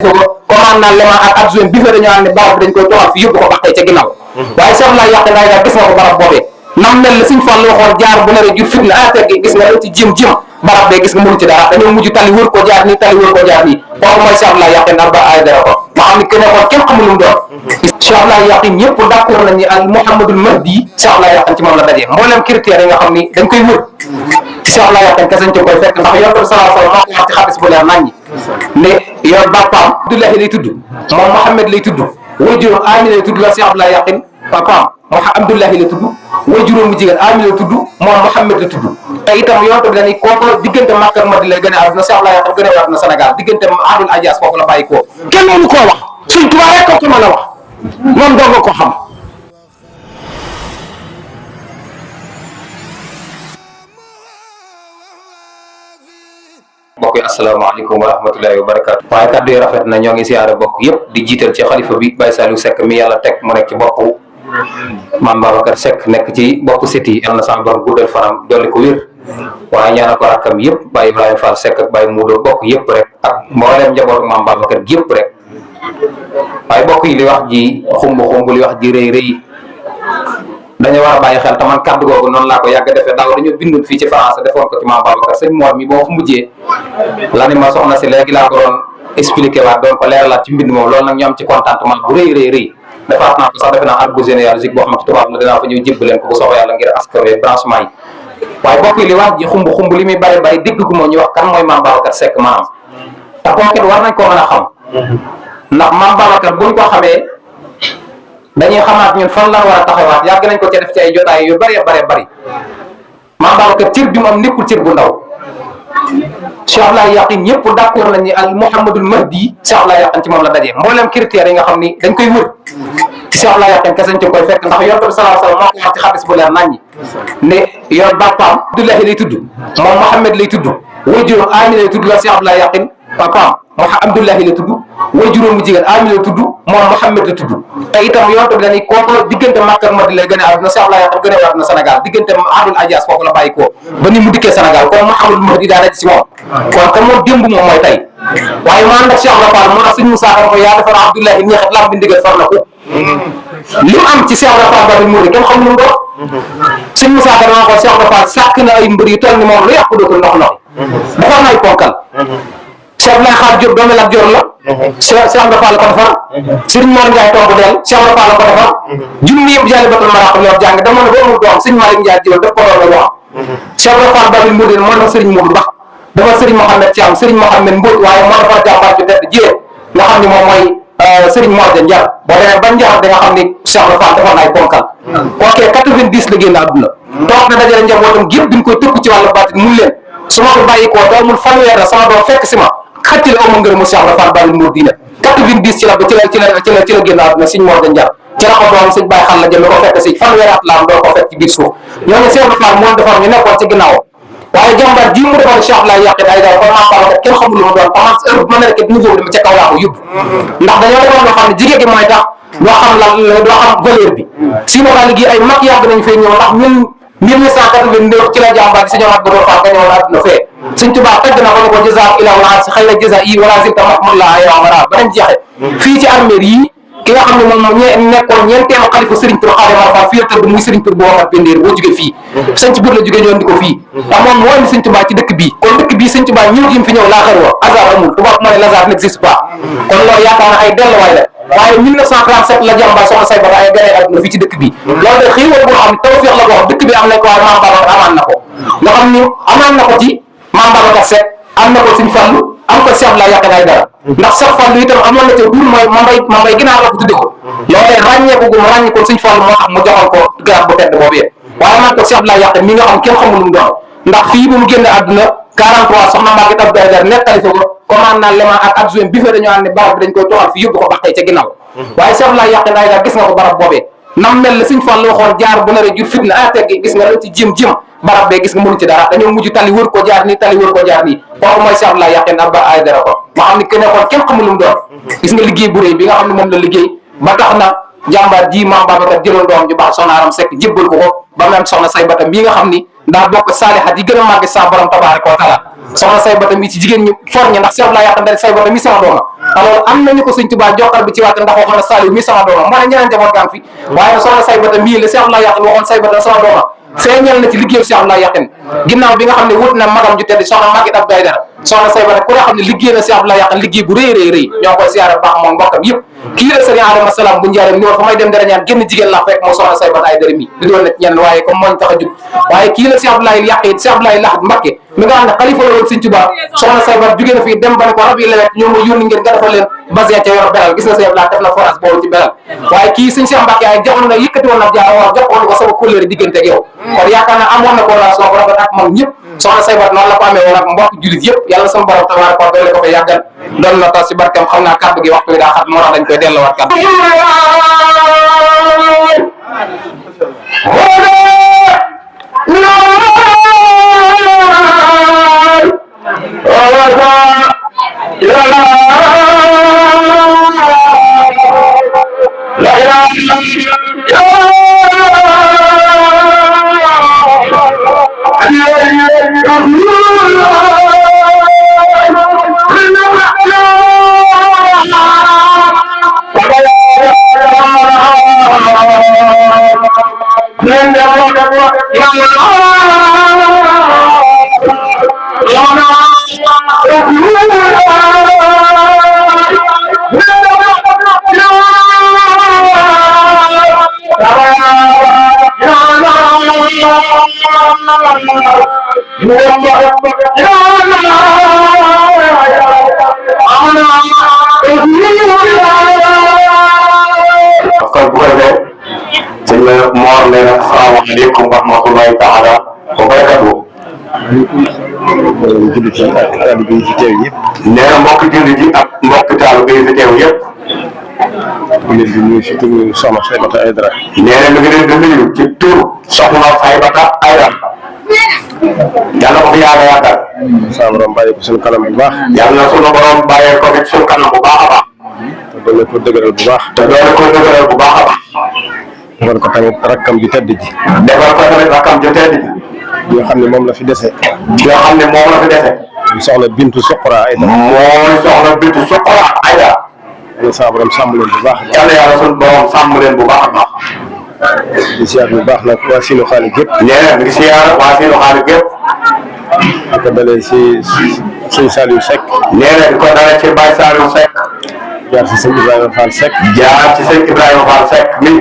commandant Léman ak adjoint bi fa dañoo am ne barab bi dañ koy toxal fi yóbbu ko ba tey ca ginnaaw waaye Cheikh Abdoulaye Yakhine Aïdara gis nga ko barab boobee nam mel la Sëñ Fallu waxoon jaar bu naree jur fitna affaire gi gis nga lañ ci jëm barab bee gis nga mënu ci dara dañoo mujj tali wër ko jaar nii tali wër ko jaar nii kooku mooy Cheikh Abdoulaye Yakhine Aïdara ko nga xam ne kenn xool kenn xamul lu mu doon Cheikh Abdoulaye Yakhine ñëpp d'accord nañ ni al Mouhamadul Mahdi Cheikh Abdoulaye Yakhine ci moom la dajee mboolem critères yi nga xam ni dañ koy wër Cheikh Abdoulaye Yakhine kese ci koy fekk ndax Yonent bi sallallahu alayhi wa sallam moo ko wax ci xadis bu leer naññi ne yow papaam Abdoulaye lay tudd moom Mouhamed lay tudd waajuram Amina lay tudd la Cheikh Abdoulaye Yakhine papaam Abdoulaye la tudd waajuram mu jigéen Amina la tudd moom Mouhamed la tudd te itam Yonent bi dañuy kooku diggante Makka ak Madina lay gën a àdduna Cheikh Abdoulaye Yakhine gën a àdduna Sénégal diggante Adul Ajaas foofu la bàyyi ko kenn mënu koo wax Sëñ Tuubaa rek ko mën a wax moom doo nga ko xam. mbokk yi asalaamaaleykum wa rahmatulahi wa barakaatu. waaye kàddu yi rafet na ñoo ngi siyaare bokk yëpp di jiital ci xalifa bi Baye Saliou Seck mi yàlla teg mu nekk ci boppu Mame Babacar Seck nekk ci boppu siti yàlla na sama borom guddal fanam dolli ko wér waaye ñaanal ko rakkam yëpp Baye Ibrahima Fall Seck ak Baye Muudo bokk yëpp rek ak mboolem njabootu Mame Babacar gi yëpp rek waaye bokk yi li wax ji xumb li wax ji rëy rëy dañu war a bàyyi xel te man kàddu googu noonu laa ko yàgg defee daaw dañoo bindoon fii ci France defoon ko ci Mame Babacar sëñ Mor mi boo fa mujjee la ni ma soxna si léegi laa ko doon expliqué waat doon ko leeralaat ci mbind moom loolu nag ñu am ci contentement bu rëy defaat naa ko sax defe naa arbre généalogique boo xam ne tubaab la dinaa fa ñëw jébb leen ko bu soobee yàlla ngir askan wi branchement yi waaye bokk yi li wax ji xumb li muy bari dégg gu moo ñu wax kan mooy Mame Babacar Seck maanaam te kooku war nañ koo mën a xam ndax Mame Babacar buñ ko xamee dañuy xamaat ñun fan la war a taxawaat yàgg nañ ko ci def ci ay jotaay yu bari Mame Babacar cër bi mu am nekkul cër bu ndaw Cheikh Abdoulaye Yakhine ñëpp d'accord nañ ni al Mouhamadul Mahdi Cheikh Abdoulaye Yakhine ci moom la dajee mboolem critères yi nga xam ni dañ koy wër ci Cheikh Abdoulaye Yakhine kese ci koy fekk ndax Yonent bi sallallahu alayhi wa sallam moo ko wax ci xadis bu leer naññi ne yow papaam Abdoulaye lay tudd moom Mouhamed lay tudd waajuram Amina lay tudd la Cheikh Abdoulaye Yakhine papaam Abdoulaye la tudd waajuram mu jigéen Amina la tudd moom Mouhamed la tudd te itam Yonent bi dañuy kooku diggante Makka ak Madina lay gën a àdduna Cheikh Abdoulaye Yakhine gën a àdduna Sénégal diggante Adul Ajaas foofu la bàyyi ko ba ni mu dikkee Sénégal kon Mouhamadou Mahdi daa nekk ci moom kon te moom démb moom mooy tey waaye mu ànd ak Cheikh Rafal moo tax sëñ Moussa ko yaa defar Abdoulaye ñeexat lam bi ndigal far na ko li mu am ci Cheikh Rafal ba mu kenn xam lu mu doon sëñ Moussa ko dama ko Cheikh Rafal sàkk na ay mbër yu toll ni moom lu yàqu dootul ndox defar na ay ponkal Cheikh Abdoulaye Xaar Diop doomu Lat Joor la Cheikh Rafal la ko defar Serigne Mor Ndiaye tomb del Cheikh Rafal la ko defar junni yëpp jàlli batal maraqam yor jàng dama ne ba amul doom sëñ Malick Ndiaye jiwal daf ko doon la wax Cheikh Rafal Babil Mouride moo na Serigne Mourou Mbax dafa Serigne Mohamed Thiam Serigne Mohamed Mbodj waaye moo dafa jàmbaar ju tedd jiyee nga xam ni moom mooy Serigne Mor Dia Ndiar boo demee ba Ndiar da nga xam ni Cheikh Rafal defoon na ay ponkal kookee 90 la génn àdduna toog na dajale njabootam gépp duñ koy tëkku ci wàllu baatin mun leen su ma ko bàyyi koo doomul fanweer la sama doom fekk si ma xëcc la amu ngërëmu Cheikh Rafal Babil Mouride 90 ci la génn àdduna Serigne Mor Dia Ndiar ci la ko doom sëñ Baye Xal la jël ko fekk si fanweeri at la am doo ko fekk ci biir suuf ñoo ne Cheikh Rafal moo defoon ñu nekkoon ci ginnaaw waaye jàmbaar ji mu defoon Cheikh Abdoulaye Yakhine Aïdara kon Mame Babacar kenn xamul lu mu doon parce que heure bu ma nekk niveau bi dama ca kaw laa ko yóbbu ndax dañoo defoon loo xam ne jigéen gi mooy tax doo xam valeur bi sinon daal liggéey ay mag yàgg nañ fee ñëw ndax ñun 1889 ci la jàmbaar gi sa ñëwaat ba doon faa ka ñëwoon àdduna fee Sëñ Tuubaa tagg na ko ne ko jazaak ilaahu al-aziz xayra jazaa'i wala zilta mahmud la ay wara ba nañ jeexe fii ci armée yi ki nga xam ne moom nekkoon ñeenteelu xalifa Serigne Tour Xaadimu Rasuul fii la tëdd muy Serigne Tour bu waxat Pendeer boo jógee fii sëñ ci biir la jógee ñoon di ko fii ndax moom moo indi Sëñ Tuubaa ci dëkk bii kon dëkk bii Sëñ Tuubaa ñëw gi mu fi ñëw laa xar wa hasard amul tubaab moo ne hasard n'existe pas kon loolu yaakaar na ay delluwaay la waaye 1937 la jàmbaar soxna say bata ay gane àdduna fii ci dëkk bii loolu de xëy boo xam ne tawfeex la boo xam dëkk bi am nañ ko waaye Mame Babacar amaan na ko nga xam ni amaan na ko ci Mame Babacar Seck am na ko Sëñ Fallu am ko Cheikh Abdoulaye Yakhine Aïdara ndax Cheikh Fallu itam amoon na ca duur mooy mambay ginnaaw la ko tudde ko loolee ràññeeku gu mu ràññi ko Sëñ Fallu moo tax mu joxoon ko garab bu tedd boobu waaye man ko Cheikh Abdoulaye Yakhine mi nga xam kenn xamul lu mu doon ndax fii bu mu génn àdduna 43 soxna Maguette Abdou Aïdara nettali fa ko commandant Léman ak adjoint bi fa dañoo am ne barab bi dañ koy toxal fi yóbbu ko ba tey ca ginnaaw waaye Cheikh Abdoulaye Yakhine Aïdara gis nga ko barab boobee nam mel la Sëñ Fallu waxoon jaar bu naree jur fitna affaire gi gis nga lañ ci jëm barab bee gis nga mënu ci dara dañoo mujj tali wër ko jaar nii kooku mooy Cheikh Abdoulaye Yakhine Aïdara ko nga xam ni kenn xool kenn xamul lu mu doon gis nga liggéey bu rëy bi nga xam ne moom la liggéey ba tax na jàmbaar ji Mame Babacar jëloon doom ju baax soxna Aram Seck jébbal ko ba mu am soxna say batam bii nga xam ni daa bokk saalihat yi gën a màgg sa borom tabaaraka wa taala soxna say bata mi ci jigéen ñu for ñi ndax Cheikh Abdoulaye Yakhine say bata mi sama dooma alors am nañu ko sëñ Tuubaa joxal bi ci wàtt ndax waxoon na Saliou mi sama dooma moo ne ñeneen jaboot gaa fi waaye soxna say bata mii la Cheikh Abdoulaye Yakhine waxoon say bata sama dooma feeñal na ci liggéeyu Cheikh Abdoulaye Yakhine ginnaaw bi nga xam ne wut na magam ju tedd soxna Maguette Abdou Aïdara soxna say bata ku nga xam ne liggéey na Cheikh Abdoulaye Yakhine liggéey bu rëy ñoo koy siyaare baax moom mbokkam yëpp kii la sëriñ Adama Salaam bu njaareem ni woon fa may dem dara ñaan génn jigéen la fekk moo soxna say bata Aïdara mi di doon nekk ñenn waaye comme mooñ tax a jug waaye kii la Cheikh Abdoulaye Yakhine Cheikh Abdoulaye Lahad Mbacké mi nga xam ne xalifa la woon Sëriñ Tuubaa soxna say bata jógee na fii dem ba ne ko rab yi lewet ñoo ma yónni ngeen nga defal leen basin ca yor beral gis nga Cheikh Abdoulaye def na forage boobu ci beral waaye kii Sëriñ Cheikh Mbacké ay joxoon na yëkkati woon na jaar wax joxoon ko sama kóllëre diggante ak yow kon yaakaar naa amoon na ko relation bu rafet ak mag ñëpp soxna say bata noonu la ko amee woon ak mbokk jullit yëpp yàlla sama borom tabaaraka wa doole ko fa yàggal doon na tas ci barkeem xam naa kàddu gi waxtu bi daa xat moo tax dañ koy delloowaat kàddu asalaamaaleykum wa rahmatulahi taala wa barakatuh. nee na mbokk jullit yi ak mbokk taalibe yi fi teew yëpp. ñu leen di nuyu ci turu soxna Saybata Aïdara. nee na mi ngi leen di nuyu ci turu soxna Saybata Aïdara. yàlla ko fi yàlla yàggal. sa borom bàyyi ko suñu kanam bu baax. yàlla na sunu borom bàyyee ko fi suñu kanam bu baax a baax. te doole ko dëgëral bu baax. te doole ko dëgëral bu baax a baax. defal ko tamit rakkam ju tedd ji. defal ko tamit rakkam ju tedd ji. bi nga xam ne moom la fi dese. bi nga xam ne moom la fi dese. di soxna Bintu Suqra Aïdara. mooy soxna Bintu Suqra Aïdara. yàlla sa borom sàmm leen bu baax. yàlla yàlla sunu borom sàmm leen bu baax a baax. di siyaar bu baax nag waa Sinu Xaali gépp. nee na mi ngi siyaar waa Sinu Xaali gépp. di ko dalee si sëñ Saliou Seck. nee na di ko dalee ci Baye Saliou Seck. jaar ci sëñ Ibrahima Fall Seck. jaar ci sëñ Ibrahima Fall Seck mi.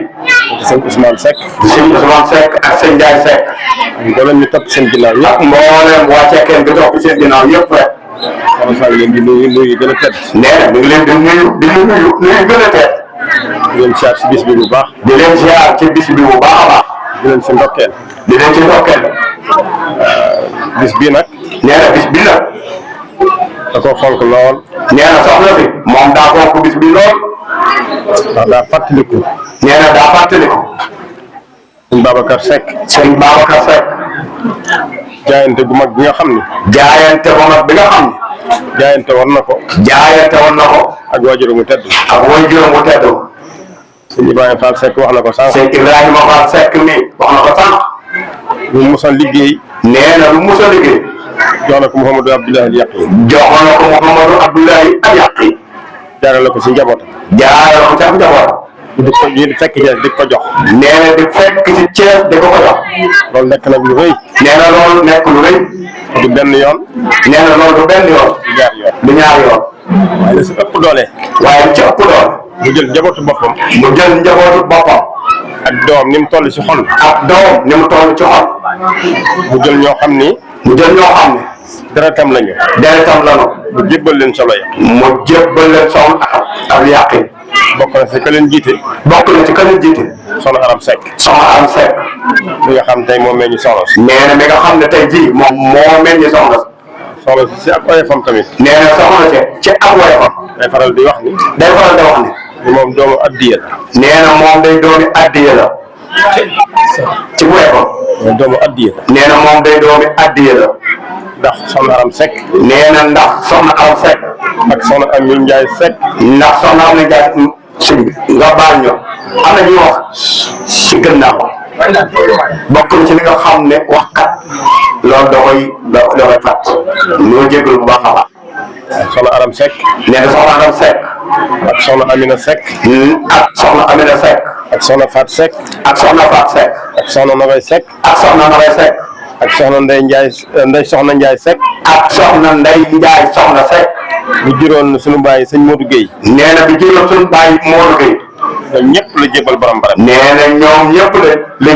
di sëñ Ousmane Seck. di sëñ Ousmane Seck ak sëñ Ndiaye Seck. mboolem ñu topp seen ginnaaw yëpp. ak mboolem waa Cekkeen bi topp seen ginnaaw yëpp rek. soxna Fall leen di nuyu gën a tedd. nee na mi ngi leen di nuyu gën a tedd. di leen siyaar ci bis bi bu baax. di leen siyaar ci bis bi bu baax a baax. di leen si ndokkeel. di leen ci ndokkeel. bis bii nag. nee na bis bi nag. da koo fonk lool. nee na soxna si moom daa fonk bis bi lool. ndax daa fàttaliku. nee na daa fàttaliku. sëñ Babacar Seck. sëñ Babacar Seck. jaayante bu mag bi nga xam ni. jaayante bu mag bi nga xam ni. jaayante woon na ko. jaayante woon na ko. ak waajur mu tedd. ak waajur mu tedd. sëñ Ibrahima Fall Seck wax na ko sànq. sëñ Ibrahima Fall Seck mi wax na ko sànq. lu mu mos a liggéey. nee na lu mu mos a liggéey. jox na ko Mouhamadou Abdoulaye Al-Yaqi. jox na ko Mouhamadou Abdoulaye Al-Yaqi. jaarale ko si njabootam. jaarale ko ci ak njabootam. di ko di fekk Thiès di ko jox. nee na di fekk ci Thiès di ko jox. loolu nekk nag lu rëy. nee na loolu nekk lu rëy. du benn yoon. nee na loolu du benn yoon. du ñaar yoon. du ñaar yoon. waaye la si ëpp doole. waaye ci ëpp doole. mu jël njabootu boppam. mu jël njabootu boppam. ak doom ni mu toll ci xol. ak doom ni mu toll ci xol. mu jël ñoo xam ni. mu jël ñoo xam ne. deretam lañu. deretam lañu. mu jébbal leen solo ya. mu jébbal leen soxna ak Yaqin. bokk na si ka leen jiite. bokk na ci ka leen jiite. soxna Aram Seck. soxna Aram Seck. mi nga xam tey moo meññ soxna si. nee na mi nga xam ne tey jii moom moo meññ soxna si. soxna si ak oyofam tamit. nee na soxna ci ak woyofam. day faral di wax ni. day faral di wax ni. moom doomu addiya la. nee na moom day doomi addiya la. ci woyofam. moom doomu addiya la. nee na moom day doomi addiya la. ndax soxna Aram Seck. nee na ndax soxna Aram Seck. ak soxna Amy Ndiaye Seck. ndax soxna Amy Ndiaye sëñ bi nga baal ñu am na ñuy wax si gannaaw. bokk na ci li nga xam ne waxkat loolu da koy fàtt ñoo jégalu bu baax a baax. soxna Aram Seck. nee na soxna Aram Seck. ak soxna Amina Seck. ak soxna Amina Seck. ak soxna Fat Seck. ak soxna Fat Seck. ak soxna Nogay Seck. ak soxna Nogay Seck. ak soxna Ndeye Ndiaye soxna Ndiaye Seck. ak soxna Ndeye Ndiaye soxna Seck. bu juróon suñu bàyyi sëñ Modou Guèye. nee na bu juróon suñu bàyyi Modou Guèye. ñoom ñëpp la jébal borom barab. nee na ñoom ñëpp la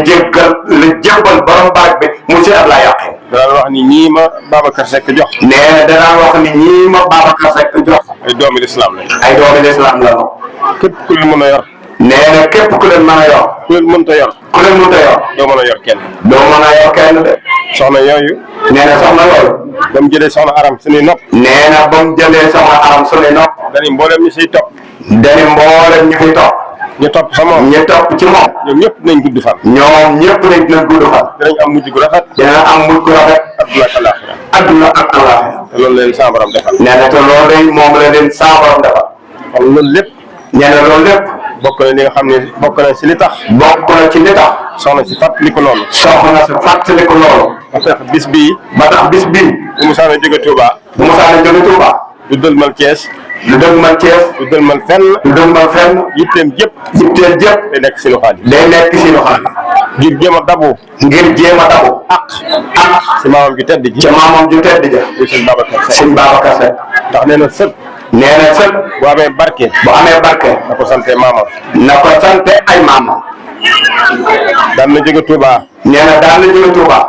jébbal borom barab bi monsieur Abdoulaye Yakhé. danaa wax ni ñii ma Babacar Seck jox. nee na danaa wax ni ñii ma Babacar Seck jox. ay doomi lislaam lañ. ay doomi lislaam la ñu. képp ku leen mën a yor. nee na képp ku leen mën a yor. ku leen mënta yor. ku leen mënta yor. doo mën a yor kenn. doo mën a yor kenn de. soxna yooyu. nee na soxna yooyu. ba mu jëlee soxna Aram suñuy nopp. nee na ba mu jëlee soxna Aram suñuy nopp. dañuy mboolem ñu siy topp. dañuy mboolem ñu fiy topp. ñu topp sa moom. ñu topp ci moom. ñoom ñëpp dinañ gudd fan. ñoom ñëpp dinañ gudd fan. dinañ am mujj gu rafet. dina am mujj gu rafet. adduna ak alaaxira. adduna ak alaaxira. te loolu leen sa borom defal. nee na te loolu day moom la leen sa borom defal. kon loolu lépp. nee na loolu lépp. bokk na li nga xam ne bokk na si li tax. bokk na ci li tax. soxna si fàttali ko loolu. soxna si fàttali ko loolu. ba tax bis bii. ba tax bis bii. bu Musaana jóge Touba. bu Musaana jóge Touba. du dëlmal Thiès. du dëgmal Thiès. du dëlmal fenn. du dëgmal fenn. yitteem jëpp. yitteel jëpp. day nekk si loxaat yi. day nekk si loxaat yi. ngir jéem a dabu. ngir jéem a dabu. ak si maamam ju tedd ji. ca maamam ju tedd ja. muy sëñ Babacar Seck. sëñ Babacar Seck. ndax nee na sët. nee na sët. bu amee barke. bu amee barke. na ko sante maamam. na ko sante ay maamam. daan na jóge Touba. nee na daan na jóge Touba.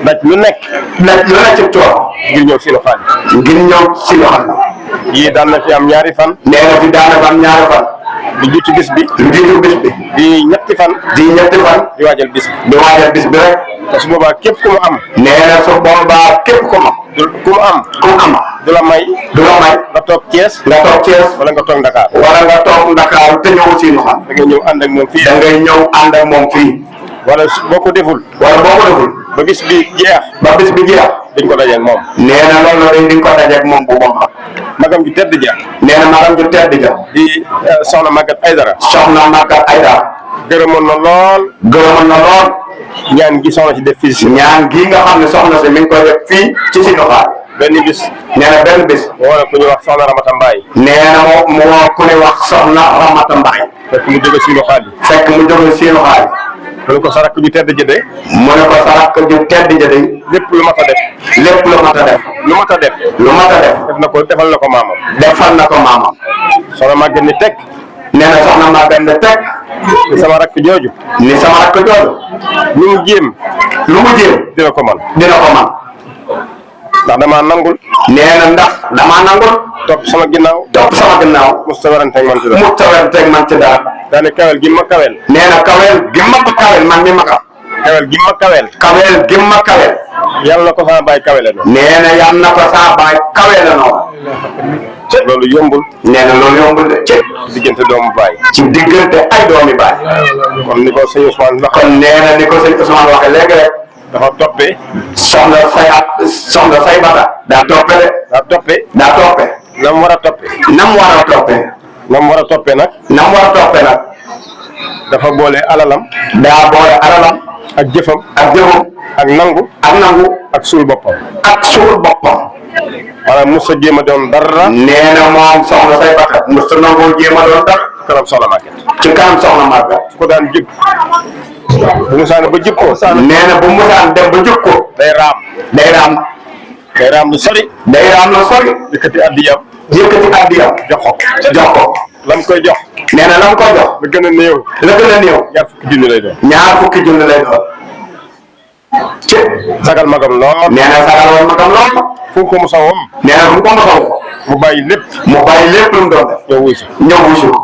daj lu nekk. daj lu nekk ci coono. ngir ñëw si loxaat yi. ngir ñëw si loxaat yi. yii daan na fi am ñaari fan. nee na fi daanaka am ñaari fan. di jiitu bis bi. lu jiitu bis bi. di ñetti fan. di ñetti fan. di waajal bis bi. di waajal bis bi rek. te su boobaa képp ku mu am. nee na su boobaa képp ku mu. ku mu am. ku mu am. du la may. du la may. nga toog Thiès. nga toog Thiès. wala nga toog Dakar. wala nga toog Dakar te ñëw si loxaat. da ngay ñëw ànd ak moom fii. da ngay ñëw ànd ak moom fii. wala boo ko deful. wala boo ko deful. ba bis bi jeex. ba bis bi jeex. dañ ko dajeeg moom. nee na loolu la di ko dajeeg moom bu boobaa. magam ju tedd ja. nee na magam ju tedd ja. di soxna Maguette Aydara. soxna Maguette Aydara. gërëmoon na lool. gërëmoon na lool. ñaan gi soxna si def fii si. ñaan gi nga xam ne soxna si mi ngi koy def fii ci si loxaat. benn bis. nee na benn bis. moo ne ku ñuy wax soxna Ramata Mbaye. nee na mu woo ku ñuy wax soxna Ramata Mbaye. fekk mu jóge si loxaat yi. fekk mu jóge si loxaat yi. mu ne ko sa rakk ju tedd ja de. mu ne ko sa rakk ju tedd ja de. lépp lu mat a def. lépp lu mat a def. lu mat a def. lu mat a def. defal na ko maamam. defal na ko maamam. soxna Maguette ni teg. nee na soxna Maguette ni teg. ni sama rakk jooju. ni sama rakk jooju. lu mu jéem. lu mu jéem. dina ko man. dina ko man. ndax damaa nangul. nee na ndax damaa nangul. topp sama ginnaaw. topp sama ginnaaw. mos ta waranteeg man ci dara. mu tawanteeg man ci dara. daane kawel gi ma kawel. nee na kawel gi ma ko kawel man mi ma ko. kawel gi ma kawel. kawel gi ma kawel. yàlla na ko sama baay kawele noonu. nee na yal na ko saa baay kawele noonu. loolu yombul. nee na loolu yombul de. ci diggante doomu baay. ci diggante ay doomi baay. kon ni ko sëñ Ousmane wax. kon nee na ni ko sëñ Ousmane waxee léegi rek. dafa toppee. soxna say bata. daa toppe de. daa toppee. daa toppe. na mu war a toppee. na mu war a toppee. na mu war a toppee nag. na mu war a toppee nag. dafa boole alalam. daa boole alalam. ak jëfam. ak jëfam. ak nangu. ak nangu. ak suul boppam. ak suul boppam. maanaam mos a jéem a doon dara. nee na moom soxna say bata. mos a nangoo jéem a doon dara. kanam soxna Maguette. ci kanam soxna Maguette. su ko daan jub. bu musaana ba jub ko. nee na bu musaan dem ba jub ko. day raam. day raam. day raam lu sori. day raam la sori. yëkkati addiyam. yëkkati addiyam. jox ko. jox ko. lam koy jox. nee na lam ko jox. la gën a néew. la gën a néew. ñaar fukki junni lay doon. ñaar fukki junni lay doon. ci. sagal magam lool. nee na sagal woon magam lool. fu ko mos a wom. nee na fu ko mos a wom. mu bàyyi lépp. mu bàyyi lépp lu mu doon def. ñëw wuy si. ñëw wusi ko.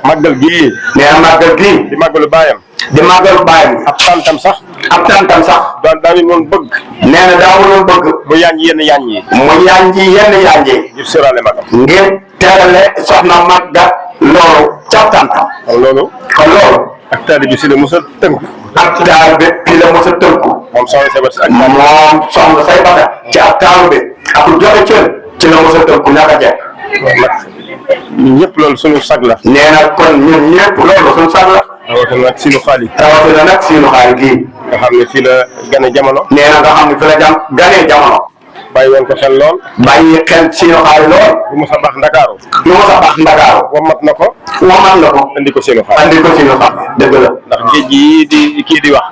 màggal gii. nee na màggal gii. di màggalu baayam. di màggalu baayam. ab tantam sax. ab tantam sax. daan woon bëgg. nee na daawul woon bëgg. mu yaañ yenn yaañ yi. mu yaañji yenn yaañji. ngir sóoraale magam. ngir teerale soxna Maguette loolu ca tantam. kon loolu. kon loolu. ak taali bi si la mos a tënk. ak taal bi fii la mos a tënku. moom soxna Sabat si ak taali. moom soxna say bata. ci ak taal bi. ak joxe cër. ci la mos a tënku naka jekk. nag ñun ñëpp loolu suñu sag la. nee na kon ñun ñëpp loolu suñu sag la. rawatina nag Sinu Xaali. rawatina nag Sinu Xaali gii. nga xam ne fii la gane jamono. nee na nga xam ne fi la ganee jamono. bàyyi woon ko xel lool. bàyyi xel Sinu Xaali lool. lu mu sa baax Ndakaaru. lu mu sa baax Ndakaaru. wamat na ko. wamat na ko. andi ko Sinu Xaali. andi ko Sinu Xaali dëgg la. ndax géej gi di kii di wax.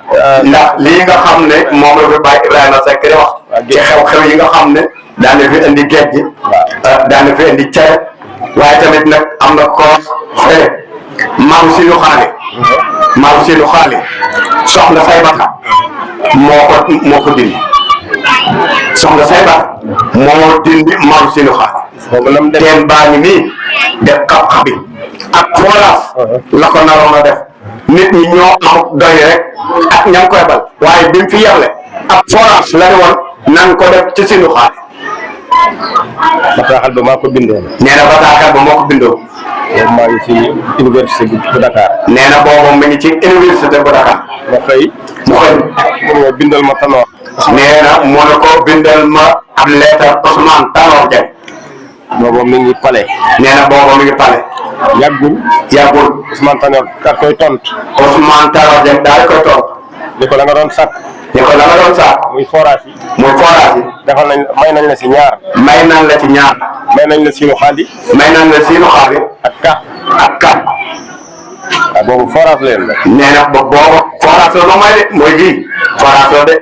ndax lii nga xam ne moom la fi Baye Ibrahima Seck di wax. ci xew-xew yi nga xam ne daan na fi indi géej gi. daan na fi indi cere. waaye tamit nag am na ko fee maamu Sinu Xaali. maamu Sinu Xaali soxna Saybata moo ko dindi. soxna Saybata moo dindi maamu Sinu Xaali. teen baa ngi nii def xab-xabi ak forage la ko naroon a def nit ñi ñoo am doy rek ak ña ngi koy bal waaye bi mu fi yeble ak forage la ne woon nan ko def ci Sinu Xaali. bataaxal ba maa ko bindoon. nee na bataaxal ba moo ko bindoo. boobu maa ngi ci université bu Dakar. nee na boobu mi ngi ci université bu Dakar. ma xëy. mu xëy. mu bindal ma Tanor. nee na mu ne ko bindal ma ab lettre Ousmane Tanor Dieng. boobu mi ngi Palais. nee na boobu mi ngi Palais. yàggul. Ousmane Tanor kat koy tontu. Ousmane Tanor Dieng daal di koy tontu. ni ko la nga doon sàkk. ni ko la nga doon sàkk. muy forage yi. muy forage yi. defal nañ may nañ la si ñaar. may nañ la ci ñaar. may nañ la Sinu Xaali. may nañ la Sinu Xaali. ak ka. ak ka. waaw boobu forage leen la. nee na boobu forage la ba may de mooy lii forage la de.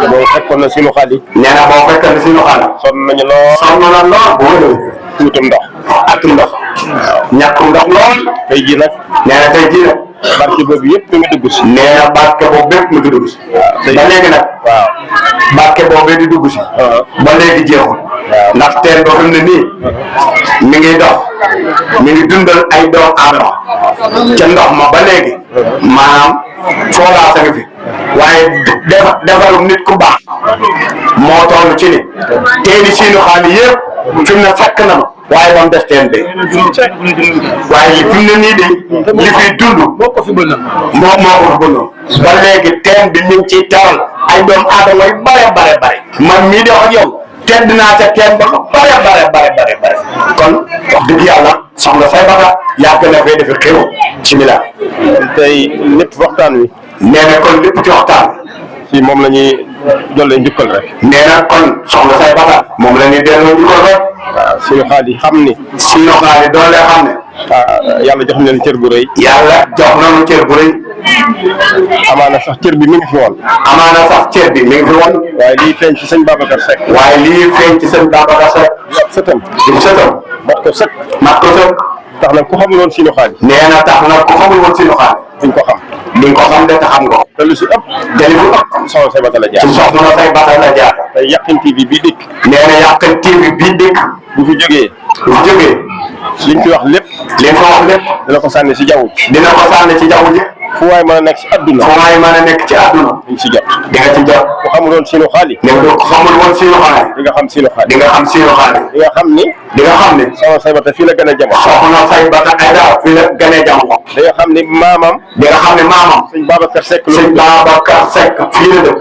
boobu fekkoon na Sinu Xaali. nee na boo fekkoon na Sinu Xaali. sonn nañu lool. sonn na lool bu wërëwee. tuutum ndox. ak ndox. ñàkkum ndox lool. tey jii nag. nee na tey jii nag. barke boobu yëpp mi ngi dugg si. nee na barke boobu bépp mi ngi dugg si. ba léegi nag. waaw. barke boobu di dugg si. ba léegi jeexul. ndax teen boo xam ne nii. mi ngi dox. mi ngi dundal ay doomu aadama. ca ndox ma ba léegi. maanaam foolaas a ngi fi. waaye defarum nit ku baax. moo toll ci ni. teeni Sinu Xaali yëpp. fi mu ne fekk na ma. waaye ba mu des teen bi. waaye fi mu ne nii de li fiy dund. moo ko fi bënnoon. moo ko fi bënnoon. ba léegi teen bi ñu ngi ciy teral ay doomu aadama yu bare. man mii di wax ak yow tedd naa ca teen ba bare. kon wax dëgg yàlla soxna Saybata yàgg na fee defi xew ci mila. tey lépp waxtaan wi. nee na kon lépp ci waxtaan. fii moom la ñuy dollee njukkal rek. nee na kon soxna Saybata moom la ñuy delloo njukkal rek. waaw Sinu Xaali xam ni. Sinu Xaali doole xam ne. yàlla jox nañu cër bu rëy. yàlla jox nañu cër bu rëy. amaana sax cër bi mi ngi fi woon. amaana sax cër bi mi ngi fi woon. waaye lii feeñ ci sëñ Babacar Seck. waaye lii feeñ ci sëñ Babacar Seck. sëtam. di sëtam. mat ko sëkk. tax na ku xamul woon Sinu Xaali. nee na tax na ku xamul woon Sinu Xaali. duñ ko xam. duñ ko xam de te xam nga ko. te lu si ëpp. te li fu ëpp. soxna Saybata la jaar. ci soxna Saybata la jaar. tey Yaqin TV bii dikk. nee na Yaqin TV bii dikk. bu fi jógee. liñ fi wax lépp. liñ fi wax lépp. dina ko sànni si jaww ji. dina ko sànni ci jaww ji. fu waay mën a nekk si adduna. fu waay mën a nekk ci adduna. di nga si jot. di nga ci jot. ku xamul woon Sinu Xaali. ne ko xamul woon Sinu Xaali. di nga xam Sinu Xaali. di nga xam Sinu Xaali. di nga xam ni. di nga xam ni. soxna Saybata fii la gën a jamono. soxna Saybata ay daaw fii la gën a jamono. di nga xam ni maamam. di nga xam ni maamam. sëñ Babacar Seck. sëñ Babacar Seck fii la dëkk.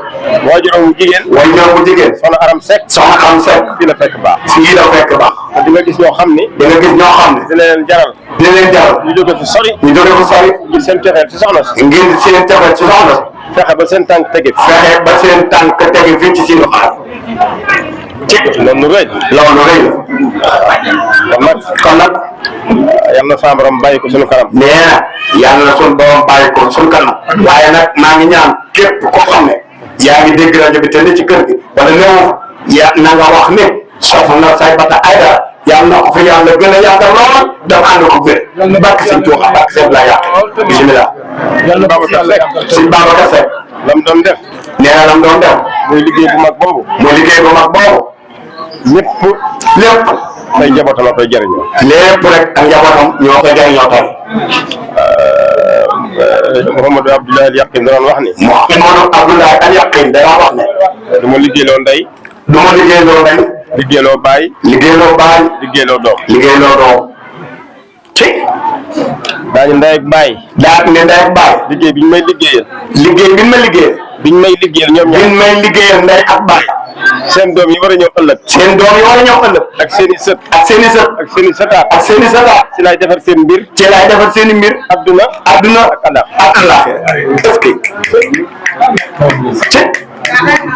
waajuram bu jigéen. waajuram bu jigéen. soxna Aram Seck. soxna Aram Seck. fii la fekk baax. fii la fekk baax. te di nga gis ñoo xam ni. di nga gis ñoo xam ne. dina leen jaral. dina leen jaral. ñu jóge fu sori. ñu jóge fu sori. ngir seen cofeel ci soxna si. ngir seen cofeel ci soxna si. fexe ba seen tànk tege. fexe ba seen tànk tege fii ci Sinu Xaali. loolu rëy. loolu rëy la. kon nag. yal na sama borom bàyyi ko sunu kanam. nee na yal na sunu borom bàyyi ko sunu kanam. waaye nag maa ngi ñaan képp koo xam ne. yaa ngi dégg rajo bi te ne ci kër gi. wala néew na nga wax ne. soxna Saybata Aidara. yal na ko fi yàlla gën a yàggal lool. dafa ànd ko wér. barke Sëñ Tuuba barke Sëñ la yàq. bisimilah. Sëñ Babacar Seck. lam doon def. nee na lam doon def. muy liggéey bu mag boobu. muy liggéey bu mag boobu. lépp. tey njabootam a koy jëriñoo. lépp rek ak njabootam ñoo koy jëriñoo tey. Mouhamadou Abdoulaye Al Yaqin da doon wax ni. Mouhamadou Abdoulaye Al Yaqin da doon wax ne. du ma liggéeyloo ndey. du ma liggéeyloo ndey. liggéeyloo baay. liggéeyloo baay. liggéeyloo doom. liggéeyloo doom. ci. daañu ndey ak baay. daa ne ndey ak baay. liggéey bi ñu may liggéeyal. liggéey bi ñu ma liggéeyal. biñ may liggéeyal ñoom ñaar. biñ may liggéeyal ndey ak baay. seen doom yi war a ñëw ëllëg. seen doom yi war a ñëw ëllëg. ak seen i sët. ak seen i sët. ak seen i sëtaat. ak seen i sëtaat. ci laay defar seen mbir. ci laay defar seen i mbir. adduna. adduna ak àllaaxira. est-ce que.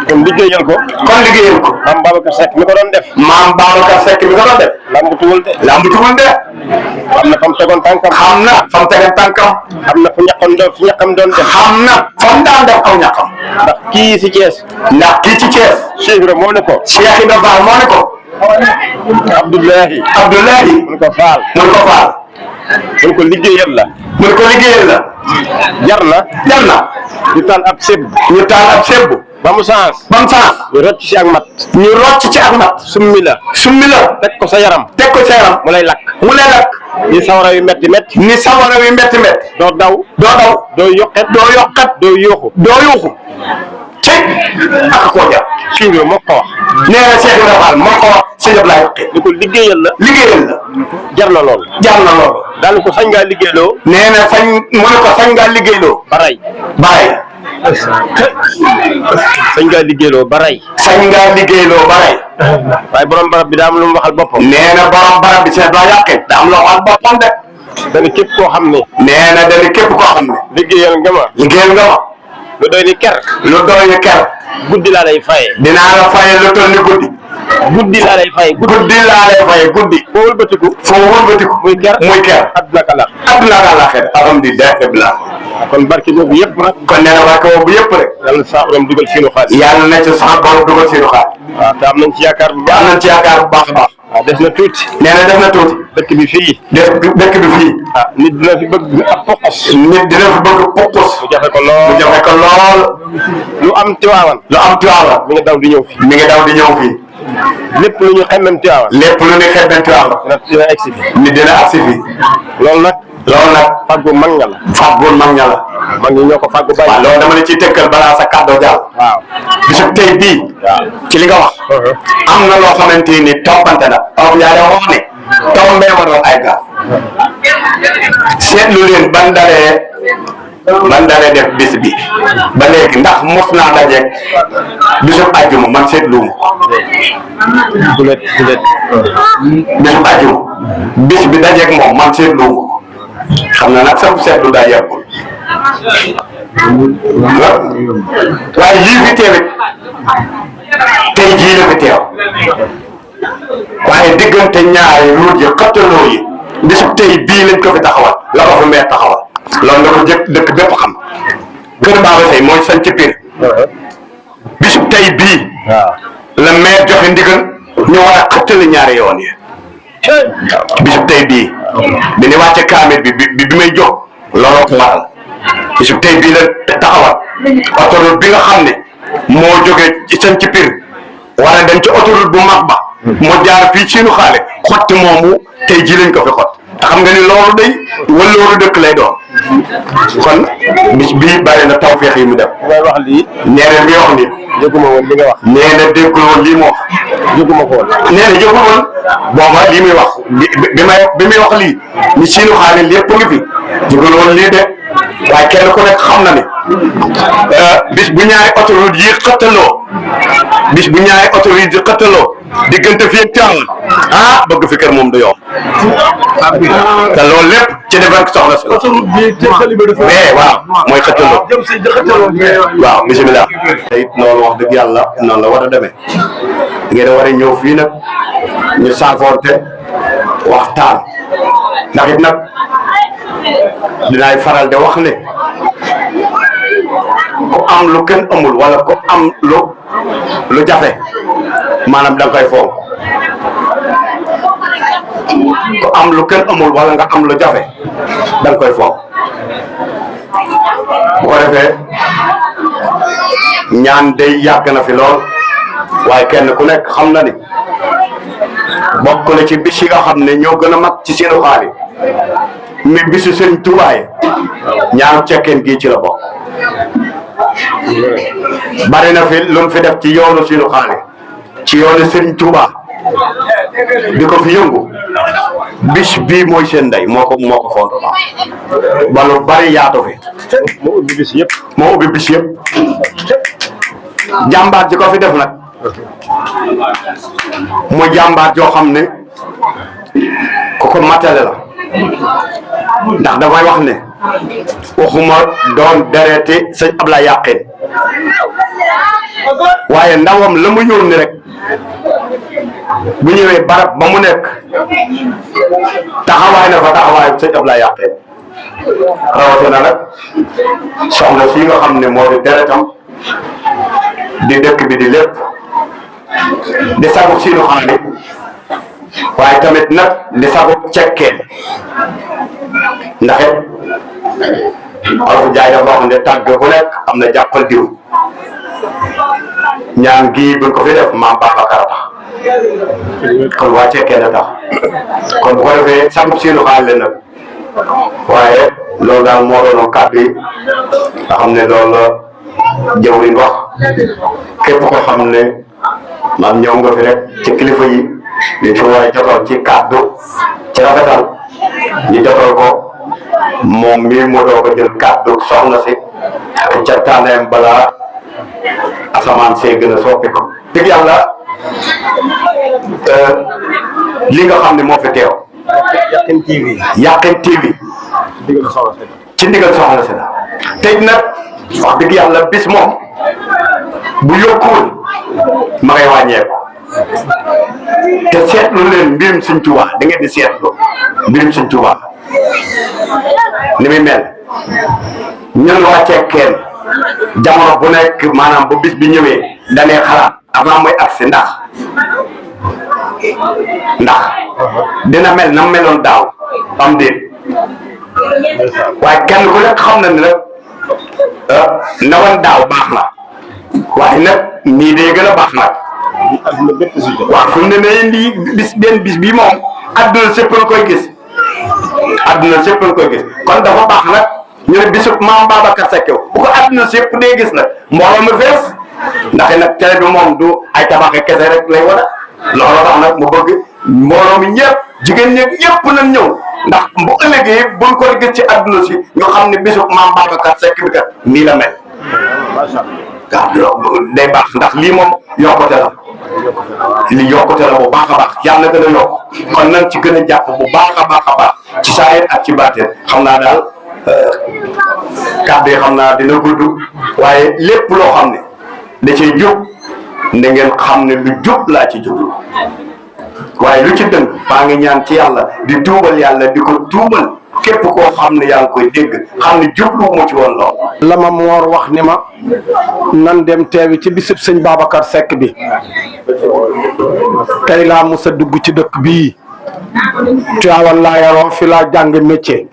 kon liggéeyal ko. kon liggéeyal ko. maam Babacar Seck mi ko doon def. maam Babacar Seck mi ko doon def. lambutuwul de. lambutuwul de. xam na fa mu tegoon tànkam. xam na fa mu tegoon tànkam. xam na fu ñaqam doon def. xam na fa mu daan def aw ñaqam. ndax kii si Thiès. ndax kii ci Thiès. Cheikh Ibrahima moo ne ko. Cheikh Ibrahima Fall moo ne ko. Abdoulahi. mun ko faal. mun ko liggéeyal la. mun ko liggéeyal la. jar na. ñu taal ab sebb. ba mu sens. ñu rocc ci ak mat. summi la. teg ko sa yaram. mu lay lakk. ni sawara yu metti. doo daw. doo yokkat. doo yuuxu. ak koo jar. Cheikh Ibrahima moo ko wax. nee na Cheikh Ibrahima Fall moo ko wax sëñ Ablaye Waxe. ni ko liggéeyal la. jar na loolu. daal ko sañ ngaa liggéeyloo. nee na mu ne ko sañ ngaa liggéeyloo. baray. sañ ngaa liggéeyloo baray. waaye borom barab bi daa am lu mu waxal boppam. nee na borom barab bi sëñ Ablaye Waxe daa am lu waxal boppam de. dana képp koo xam ne. liggéeyal nga ma. lu doy ni ker. guddi laa lay faye. dinaa la faye lu toll ni guddi. guddi laa lay faye. foo wëlbatiku. muy ker. adduna ak àllaaxira. alhamdulilah. kon barke boobu yëpp nag. kon nee na barke boobu yëpp rek. yàlla na saa borom dugal seenu xaalis. yàlla na ci sax borom dugal seenu xaalis. waaw te am nañ ci yaakaar bu baax. bu baax a baax. waaw des na tuuti. nee na def na tuuti. dëkk bi fii. nit dina fi bëgg ab pokos. mu jafe ko lool. lu am Tiwaawan. mi ngi daw di ñëw fii. lépp lu ñu xemmem Tiwaawan. dina egsi fi. dina agsi fi. loolu nag. fàggu mag ña la. mag ñi ñoo ko fàggu bàyyi. waaw loolu dama la ciy tëkkal balaa sa kàddu jàll. waaw bisu tey bii. ci li nga wax. am na loo xamante ni toppante na. Olof Njaay dafa wax ne. tombee waral ay gaaf. seetlu leen ban dalee def bis bi ba léegi ndax mos naa dajeeg bisub àjjuma man seetlu ma. bisub àjjuma bis bi dajeeg moom man seetlu ma. xam na nag sama seetlu daa yàggul. waaye lii fi teewit tey jii la fi teew. waaye diggante ñaari ruut yi xattaloo yi bisub tey bii lañ ko fi taxawal la ko fi meer taxawal. loolu la ko dëkk bépp xam. Kër Baba Seye mooy sañ ci Pire. bisub tey bii. la maire joxe ndigal ñu war a xëttali ñaari yoon yi. bisub tey bii. bi ni wàcce kaamil bi may jóg. looloo ko waral. bisub tey bii la taxawal. autoroute bi nga xam ne moo jógee ci sañ ci Pire. war a dem ci autoroute bu mag ba. mu jaar fii ci nu xaale. xotti moomu tey jii lañ ko fi xott. te xam nga ni loolu day wëllooru dëkk lay doon. kon bis bii bari na tawfeex yi mu def. ngay wax lii. nee na li wax nii. yëguma woon li nga wax. nee na déggul woon lii mu wax. yëguma ko woon. nee na yëgul woon booba lii muy wax bi muy wax lii ni siinu xaale lépp ngi fi yëgul woon lii de waaye kenn ku nekk xam na ni bis bu ñaari autoroute yi xëttaloo diggante fii ak Tivaouane bëgg fi kër moom du yomb. te loolu lépp ci defar soxla si la. autoroute bi waaw mooy xëttaloo. waaw bisimilah. te it noonu wax dëgg yàlla noonu la war a demee ngeen war a ñëw fii nag ñu saafoonte waxtaan ndax it nag dinaay faral de wax ne ku am lu kenn amul wala ku am lu jafe maanaam da nga koy fonk ku am lu kenn amul wala nga am lu jafe da nga koy fonk bu ko defee ñaan day yàgg na fi lool waaye kenn ku nekk xam na ni bokk na ci bis yi nga xam ne ñoo gën a mag ci seenu xaali mi bisu Sëriñ Tuubaa yi ñaanu cekkeen gii ci la bokk bari na fi lu fi def ci yoonu seenu xaali ci yoonu Sëriñ Tuubaa di ko fi yëngu bis bii mooy seen ndey moo ko fondement ba lu bari yaatu fi moo ubbi bis yëpp jàmbaar ji ko fi def nag mu jàmbaar joo xam ne ku ko matale la ndax damay wax ne waxuma doon dereti sëñ Ablaye Yaqin waaye ndawam la mu yónni rek bu ñëwee barab ba mu nekk taxawaay na fa taxawaayu sëñ Ablaye Yaqin rawatina nag soxna si nga xam ne moo di deretam di dëkk bi di lépp di sagu siinu xaali waaye tamit nag di sagu cekkeen ndax it Olof Njaay dafa wax ne tàgg bu nekk am na jàppal diw ñaan gii buñ ko fi def maam Babacar a tax kon waa cekkeen a tax kon bu ko defee sagu siinu xaali nag waaye loolu daal moo doonoon kàddu yi nga xam ne loolu la jëwriñ wax képp ko xam ne maam ñëw nga fi rek ci kilifa yi li fi war a jotal ci kàddu ci rafetal ñu jotal ko moom mii mu doog a jël kàddu soxna si ca tànneem balaa asamaan see gën a soppi ko dëgg yàlla li nga xam ne moo fi teew Yaqin TV. Yaqin TV ci ndigal soxna si la tey nag wax dëgg yàlla bis moom bu yokkuwul ma ngay wàññeeku te seetlu leen mbirum Sëñ Tuubaa da ngeen di seetlu mbirum Sëñ Tuubaa ni muy mel ñun waa Cekkeen jamono bu nekk maanaam bu bis bi ñëwee danee xalaat avant muy agsi ndax dina mel na meloon daaw am déet waaye kenn ku nekk xam na ne nag nawoon daaw baax na waaye nag nii day gën a baax nag waaw fu mu ne nii lii bis bii moom adduna sépp la koy gis adduna sépp la koy gis kon dafa baax nag ñu ne bisu maam Babacar Seck bu ko adduna sépp dee gis nag mbooloo ma fees ndax nag télé bi moom du ay tabaxe kese rek lay wane loolu tax nag mu bëgg mbooloo mi ñëpp jigéen ñëpp ñëpp nañ ñëw ndax bu ëllëgee buñ koy gis ci adduna si ñu xam ne bisu maam Babacar Seck bi kat nii la mel waaw day baax ndax lii moom yokkute la li yokkute la bu baax a baax yàlla gën a yokk kon nañ ci gën a jàpp bu baax a baax ci saayir ak ci baatin xam naa daal kàddu yi xam naa dina gudd waaye lépp loo xam ne da cee jub da ngeen xam ne lu jub laa ci jublu waaye lu ci dëng maa ngi ñaan ci yàlla di tuubal yàlla di ko tuubal képp koo xam ne yaa ngi koy dégg xam ne jublu mu ci woon lool. la ma moor wax ni ma nan dem teewi ci bisub sëñ Babacar Seck bi tey laa mos a dugg ci dëkk bii Tiwaawan laa yaroo fi laa jàng métier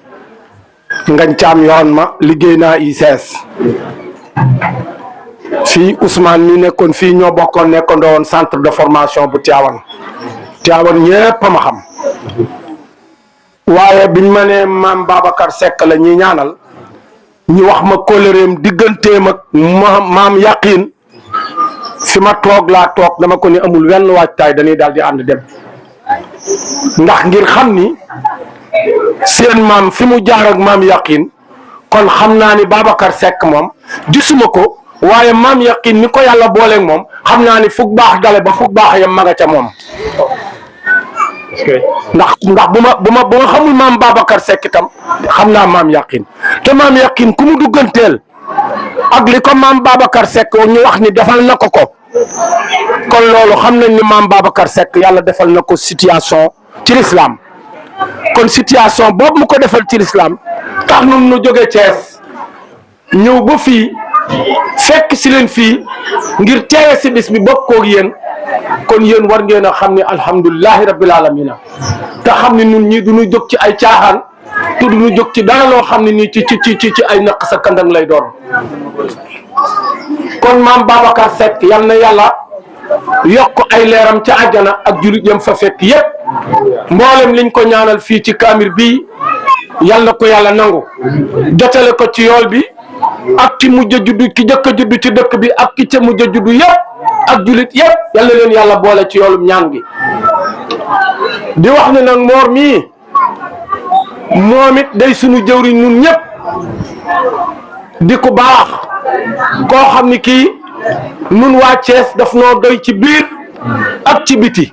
ngañ caam yoon ma liggéey naa ICS fii Ousmane mi nekkoon fii ñoo bokkoon nekkandoo woon centre de formation bu Tiwaawan ñépp a ma xam waaye biñ ma nee maam Babacar Seck la ñuy ñaanal ñu wax ma kóllëreem digganteem ak maam Yaqin fi ma toog laa toog dama ko ni amul wenn waajtaay dañuy daal di ànd dem ndax ngir xam ni seen maam fi mu jaar ak maam Yaqin kon xam naa ni Babacar Seck moom gisuma ko waaye maam Yaqin ni ko yàlla booleeg moom xam naa ni fukk baax dale ba fukk baax yam maga ca moom ndax bu ma xamul maam Babacar Seck itam xam naa maam Yaqin te maam Yaqin ku mu dugganteel ak li ko maam Babacar Seck ñu wax ni defal na ko kon loolu xam nañ ni maam Babacar Seck yàlla defal na ko situation ci l'islam kon situation boobu mu ko defal ci l'islam tax nun nu jóge Thiès ñëw ba fii fekk si leen fii ngir teewe si bis bi bokk koog yéen kon yéen war ngeen a xam ne alhamdulilahi rabbil alamina te xam ne nun ñii du ñu jóg ci ay caaxaan te du ñu jóg ci dara loo xam ne nii ci ay naq sa kandang lay doon kon maam Babacar Seck yal na yàlla yokk ay leeram ca àjjana ak julit yam fa fekk yépp mboolem liñ ko ñaanal fii ci kaamir bii yal na ko yàlla nangu jotale ko ci yool bi ak ki mujj a juddu ki jëkk a juddu ci dëkk bi ak ki ca mujj a juddu yépp ak julit yépp yal na leen yàlla boole ci yoolum ñaan gi di wax ne nag moor mii moom it day sunu jëwriñ ñun ñëpp di ko baax koo xam ni kii nun waa Thiès daf noo doy ci biir ak ci biti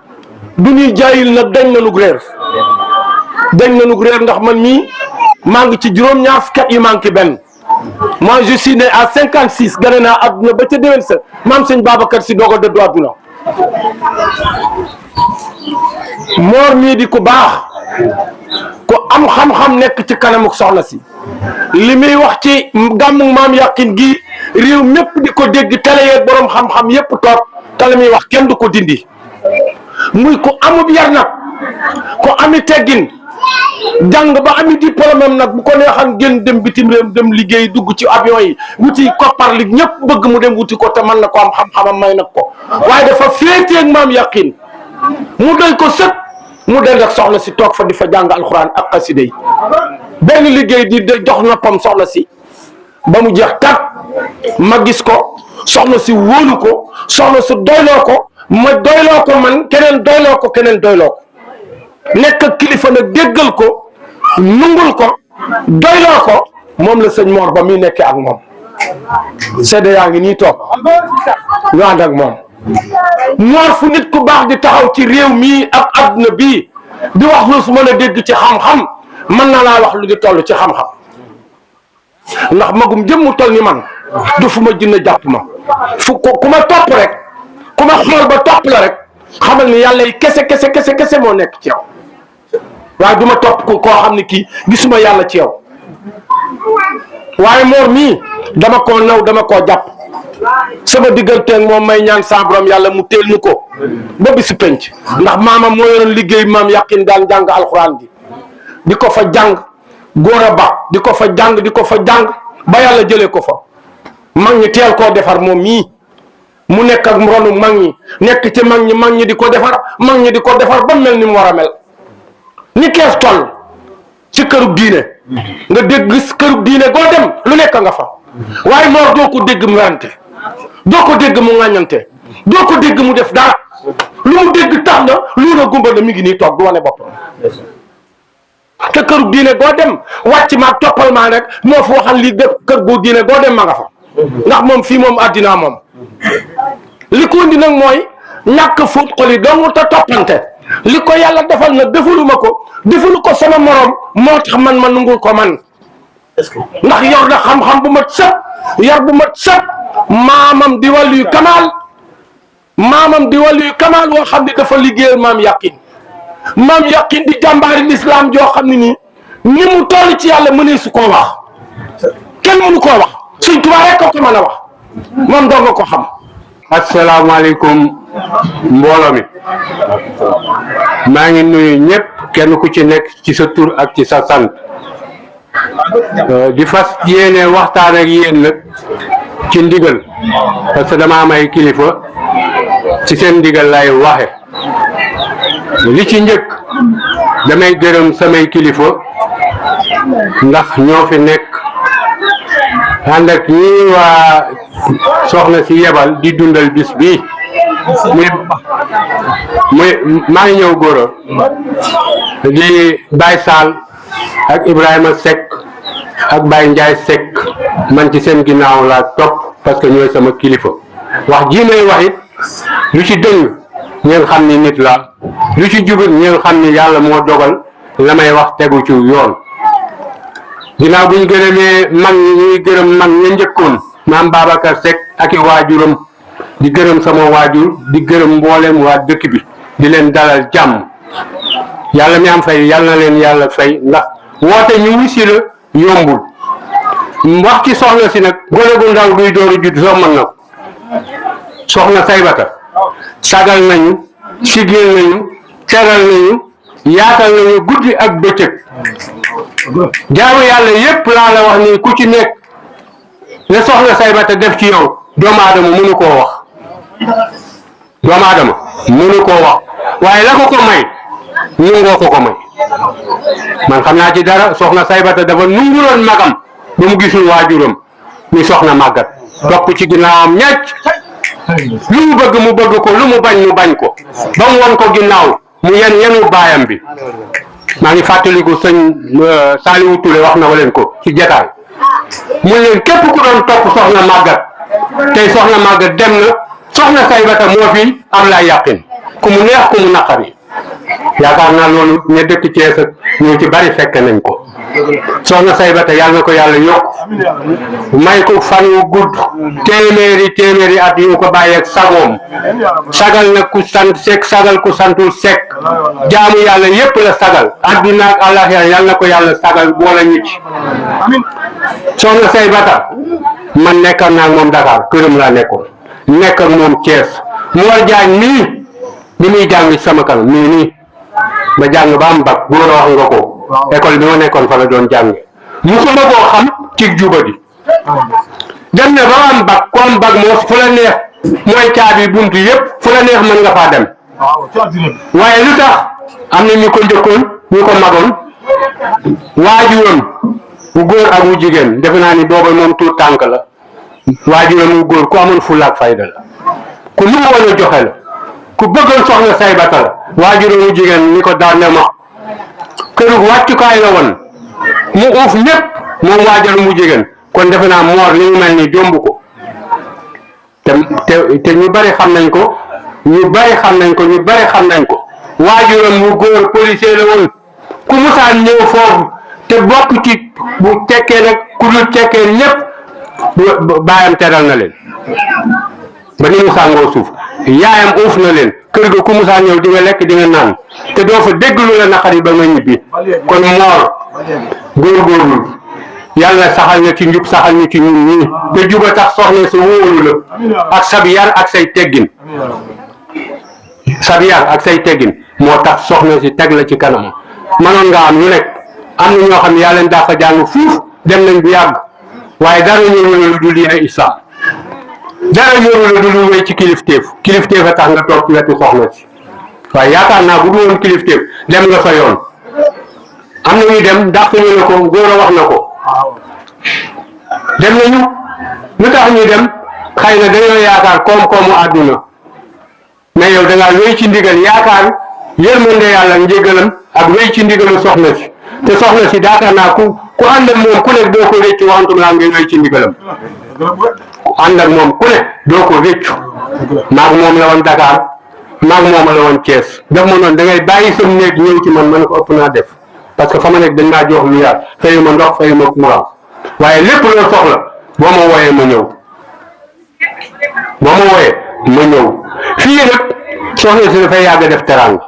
du ñuy jaayil nag dañ na nu réer ndax man mii maa ngi ci juróom-ñaar fukki at yu manqué benn. moi je suis né à 56 gane naa àdduna ba ca déwén sa maam sëñ Babacar si doog a dëddu àdduna Mor mii di ku baax ku am xam-xam nekk ci kanamu soxna si li muy wax ci gàmmu maam yàqin gi réew mépp di ko dégg télé yeeg borom xam-xam yépp toog te li muy wax kenn du ko dindi muy ku amub yar nag ku ami teggin jàng ba ami diplôme am nag bu ko neexan génn dem bitim réew dem liggéey dugg ci avion yi wuti koppar li ñëpp bëgg mu dem wuti ko te mën na ko am xam-xamam may nag ko waaye dafa féeteeg maam yàqin mu doy ko sëkk mu dend ak soxna si toog fa di fa jàng alxuraan ak xasida yi benn liggéey di jox noppam soxna si ba mu jeex tat ma gis ko soxna si wóolu ko soxna si doyloo ko ma doyloo ko man keneen doyloo ko nekk ak kilifa nag déggal ko nungul ko doyloo ko moom la sëñ Mor ba muy nekkee ak moom sedda yaa ngi nii toog ñu ànd ak moom Mor fu nit ku baax di taxaw ci réew mii ak adduna bii di wax lu su mën a dégg ci xam-xam mën na laa wax lu di toll ci xam-xam ndax magum jëmmu toll ni man du fu ma jinne jàpp ma fu ku ma topp rek ku ma xool ba topp la rek xamal ni yàlla yi kese moo nekk ci yow waaye du ma topp koo xam ne kii gisuma yàlla ci yow waaye Mor mii dama koo naw dama koo jàpp sama digganteeg moom may ñaan sa borom yàlla mu teel ñu ko ba bisu penc ndax maamam moo yoroon liggéey maam yàqin daan jàng alxuraan bi di ko fa jàng góor a ba di ko fa jàng ba yàlla jëlee ko fa mag ñi teel koo defar moom mii mu nekk ak ronu mag ñi nekk ci mag ñi di ko defar ba mel ni mu war a mel ni kees toll ci kërug diine nga dégg gis kërug diine goo dem lu nekk nga fa waaye Mor doo ko dégg mu werante doo ko dégg mu ŋàññante doo ko dégg mu def dara lu mu dégg tax na lu na gumba na mi ngi nii toog du wane boppam te kërug diine goo dem wàcc maag toppal maa rek moo fi waxal lii def kër gu diine goo dem ma nga fa ndax moom fii moom addinaa moom li ko indi nag mooy ñàkk fóot xol yi dong te toppante li ko yàlla defal nag defalu ko sama morom moo tax man ma nungul ko man ndax yor na xam-xam bu mat sëpp yar bu mat sëpp maamam di wàllu yu kamaal woo xam ne dafa liggéeyal maam yàqin di jàmbaari lislaam joo xam ne nii ni mu toll ci yàlla mënee su koo wax kenn mënu koo wax Sëñ Tuubaa rek ko mën a wax moom doo nga ko xam. asalaamaaleykum mbooloo mi maa ngi nuyu ñëpp kenn ku ci nekk ci sa tur ak ci sa sant di fas yéene waxtaan ak yéen nag ci ndigal parce que dama am ay kilifa ci seen ndigal lay waxe li ci njëkk damay gërëm samay kilifa ndax ñoo fi nekk ànd ak ñi waa soxna si yebal di dundal bis bii muy maa ngi ñëw góor di Baye Sall ak Ibrahima Seck ak Baye Ndiaye Seck man ci seen ginnaaw laa topp parce que ñooy sama kilifa wax ji may wax it lu ci dëng ngeen xam ni nit la lu ci jubut ngeen xam ni yàlla moo dogal la may wax tegu ci yoon ginnaaw bu ñu gërëmee mag ñi ñuy gërëm mag ña njëkkoon maam Babacar Seck ak i waajuram di gërëm sama waajur di gërëm mboolem waa dëkk bi di leen dalal jàmm yàlla mi am fay yàlla na leen yàlla fay ndax woote ñu wusi la yombul wax ci soxna si nag gone gu ndaw guy dooru judd soo mën na ko soxna Saybata sagal nañu sigil nañu teral nañu yaatal nañu guddi ak bëccëg jaamu yàlla yépp laa la wax ni ku ci nekk ne soxna Saybata def ci yow doomu aadama mënu koo wax waaye la ko may nungoo ko may man xam naa ci dara soxna Saybata dafa nunguloon magam ba mu gisul waajuram ni soxna màggat topp ci ginnaawam ñecc lu mu bëgg mu bëgg ko lu mu bañ ko ba mu won ko ginnaaw mu yenu baayam bi maa ngi fàttaliku sëñ Saliou Touré wax na leen ko ci jataay mu leen képp ku doon topp soxna màggat tey soxna Maguette dem na soxna Saybata moo fi am laa yàqin ku mu neex ku mu naqari yaakaar naa loolu ña dëkk Thiès ak ñu ci bari fekk nañ ko soxna Saybata yàlla na ko yàlla yokk may ko fan wu gudd téeméeri at yu ko bàyyeeg sagoom sagal na ku sant Seck sagal ku santul Seck jaamu yàlla yépp la sagal adduna ak àllaxira yàlla na ko yàlla sagal boole ñu ci soxna Saybata man nekkoon naa ak moom Dakar këram laa nekkoon nekk ak moom Thiès Mor Diagne mii bi muy jàng sama kanam nii ba jàng ba am bac góor a wax nga ko école bi ma nekkoon fa la doon jànge musuma koo xam ci jubadi dem na ba am bac ku am bac moo fu la neex mooy caabi buntu yëpp fu la neex mën nga faa dem waaye lu tax am na ñu ko njëkkoon ñu ko magoon waajuram wu góor ak wu jigéen defe naa ni booba moom tuut tànk la waajuram wu góor ku amoon fulla ak fayda la ku lu woon a joxe la ku bëggoon soxna Saybata la waajuram wu jigéen ni ko daan ne ma këru wàccukaay la woon mu uuf ñëpp moom waajuram wu jigéen kon defe naa Mor li mu mel ni jomb ko te ñu bari xam nañ ko ñu bari xam nañ ko waajuram wu góor policier la woon ku musaan ñëw foofu te bokk ci bu tekkee nag ku dul tekkee ñëpp baayam teral na leen ba ni mu sàngoo suuf yaayam uuf na leen kër ga ku musaan ñëw di nga lekk di nga naan te doo fa dégg lu la naqari ba nga ñibbi kon Mor góorgóorlu yàlla saxal na ci njub saxal na ci ñun ñii te juba tax soxna si wóolu la ak sab yar ak say teggin moo tax soxna si teg la ci kanam mënoon nga am ñu nekk am na ñoo xam ne yaa leen dàq jàng fuuf dem nañ bu yàgg waaye dara ñëw la lu dul yee islam dara ñëw la du lu wéy ci kilifteef a tax nga toog ci wetu soxna si waaye yaakaar naa bu du woon kilifteef dem nga sa yoon am na ñuy dem dàq ñu la ko góor a wax na ko dem nañu lu tax ñuy dem xëy na dañoo yaakaar koom-koomu àdduna mais yow da ngaa wéy ci ndigal yaakaar yërmande yàlla njégalam ak wéy ci ndigalu soxna si te soxna si yaakaar naa ku ànd ak moom ku nekk doo ko réccu waxantum laa ngay wéy ci ndigalam ku ànd ak moom ku ne doo ko réccu maag moom la woon Dakar maag moom la woon Thiès daf ma noonu da ngay bàyyi sam néeg ñëw ci man ko ëpp naa def parce que fa ma nekk dañ maa jox lu yaat fayu ma ndox fayu ma courant waaye lépp loo soxla boo ma wooyee ma ñëw fii nag soxna si dafay yàgg def teranga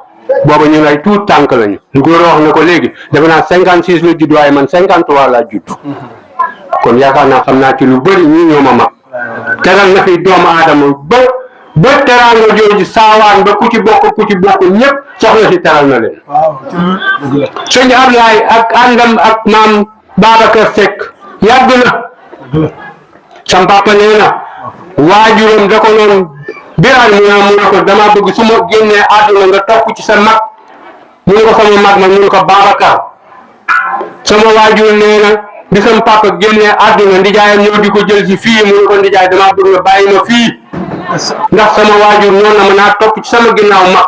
booba ñu ay tuut tànk lañu lu góor wax na ko léegi defe naa 56 la judd waaye man 53 laa judd kon yaakaar naa xam naa ci lu bëri ñii ñoo ma mag teral na fi doomu aadama ba teranga jooju saawaan ba ku ci bokk ñëpp soxna si teral na leen sëñ Ablaye ak àndam ak maam Babacar Seck yàgg na sam papa nee na waajuram da ko noon biraan mu ne ko dama bëgg su ma génnee àdduna nga topp ci sa mag mu ne ko sama mag mu ne ko Babacar sama waajur nee na bi sama papa génnee àdduna ndijaayam ñëw di ko jël si fii mu ne ko ndijaay dama bëgg nga bàyyi ma fii ndax sama waajur noonu na ma naa topp ci sama ginnaaw mag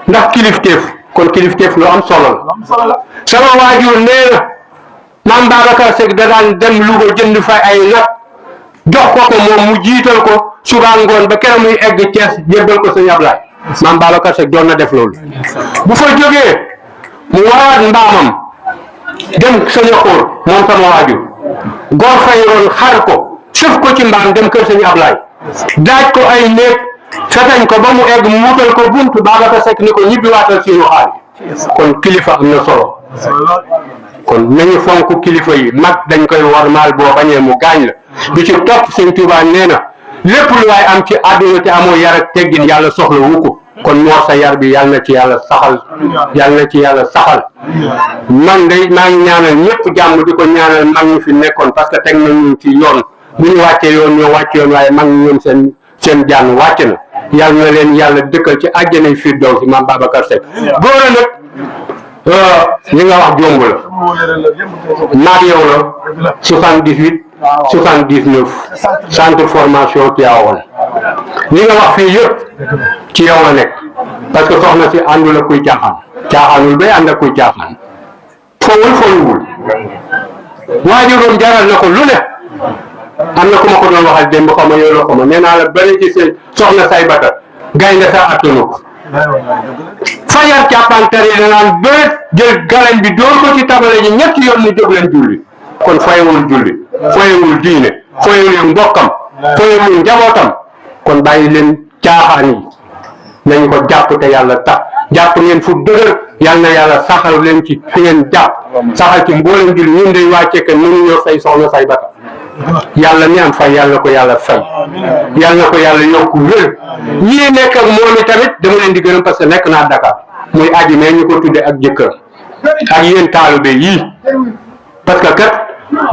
ndax kilifteef kon kilifteef lu am solo la sama waajur nee na maam Babacar Seck da daan dem Louga jënd fa ay nag jox ko moom mu jiital ko suba ngoon ba keroog muy egg Thiès jébbal ko sëñ Ablaye maam Babacar Seck doon na def loolu bu fa jógee mu waraat mbaamam dem sëñ Xóor moom sama waajur góor fayoon xar ko sëf ko ci mbaam dem kër sëñ Ablaye daaj ko ay néeg fetañ ko ba mu egg mu wutal ko buntu Babacar Seck ni ko ñibbi waatal si xaal kon kilifa am na solo kon nañu fonk kilifa yi mag dañ koy warmaal boo bañee mu gaañ la bi ci topp sëñ Tuubaa nee na lépp lu waay am ci àdduna te amoo yar ak teggin yàlla soxla wu ko kon moo sa yar bi yàlla na ci yàlla saxal man day maa ngi ñaanal ñëpp jàmm di ko ñaanal mag ñi fi nekkoon parce que teg nañu ci yoon bu ñu wàccee yoon ñoo wàcc yoon waaye mag ñi ñoom seen jaan wàcc na yàlla na leen yàlla dëkkal ci àjjanay Firdawsi maam Babacar Seck góor a nag li nga wax jomb la maag yow la 78 79 centre formation Tivaouane li nga wax fii yëpp ci yow la nekk parce que soxna si àndul ak kuy caaxaanul bay ànd ak kuy caaxaan fowul waajuroom jaral na ko lu ne am na ku ma ko doon waxal démb xaw ma yooloo ko ma nee naa la bëri ci seen soxna say bata gaynde sax attanu ko fajar càppantar yi danaan bëret jël galañ bi dóor ko ci tabale ji ñetti yoon ni jóg leen julli kon foyewul julli foyewul diine foyewul mbokkam foyewul njabootam kon bàyyi leen caaxaan yi nañ ko jàpp te yàlla tax jàpp ngeen fu dëgër yal na yàlla saxal leen ci fi ngeen jàpp saxal ci mboolem julli ñun day wàcce que mënuñoo fay soxna say bata yàlla mi am fay yàlla ko yàlla fay yàlla na ko yàlla yokku wér ñii nekk ak moom tamit dama leen di gërëm parce que nekk naa Dakar muy aji mais ñu ko tudde ak jëkkër ak yéen taalibe yii parce que kat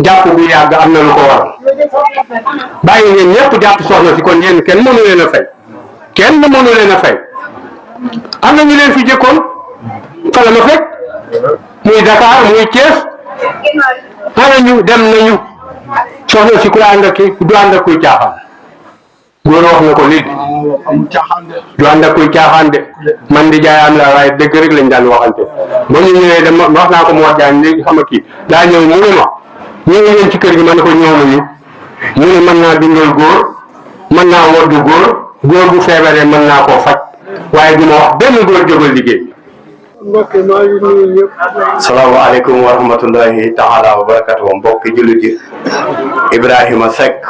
jàpp bu yàgg am na lu ko waral bàyyi ngeen ñëpp jàpp soxna si kon yéen kenn mënu leen a fay kenn mënu leen a fay am na ñu leen fi jëkkoon fa la ma fekk muy Dakar muy Thiès ana ñu dem nañu soxna si ku la ànd ak kii du ànd ak kuy caaxaan góor wax na ko léegi du ànd ak kuy caaxaan de man di jaay am la waaye dëgg rek lañ daan waxante ba ñu ñëwee dama wax naa ko moo jaan léegi xam nga kii daa ñëw mu ne ma ñëw leen ci kër gi ma ne ko ñëw nañu mu ne mën naa dundal góor mën naa woddu góor bu feebaree mën naa koo faj waaye du ma wax benn góor jógal liggéey. mbokk yi maa ngi nuyu ñëpp. salaamaaleykum wa rahmatullahi taala wa barakatuh mbokki jullit yi Ibrahima Seck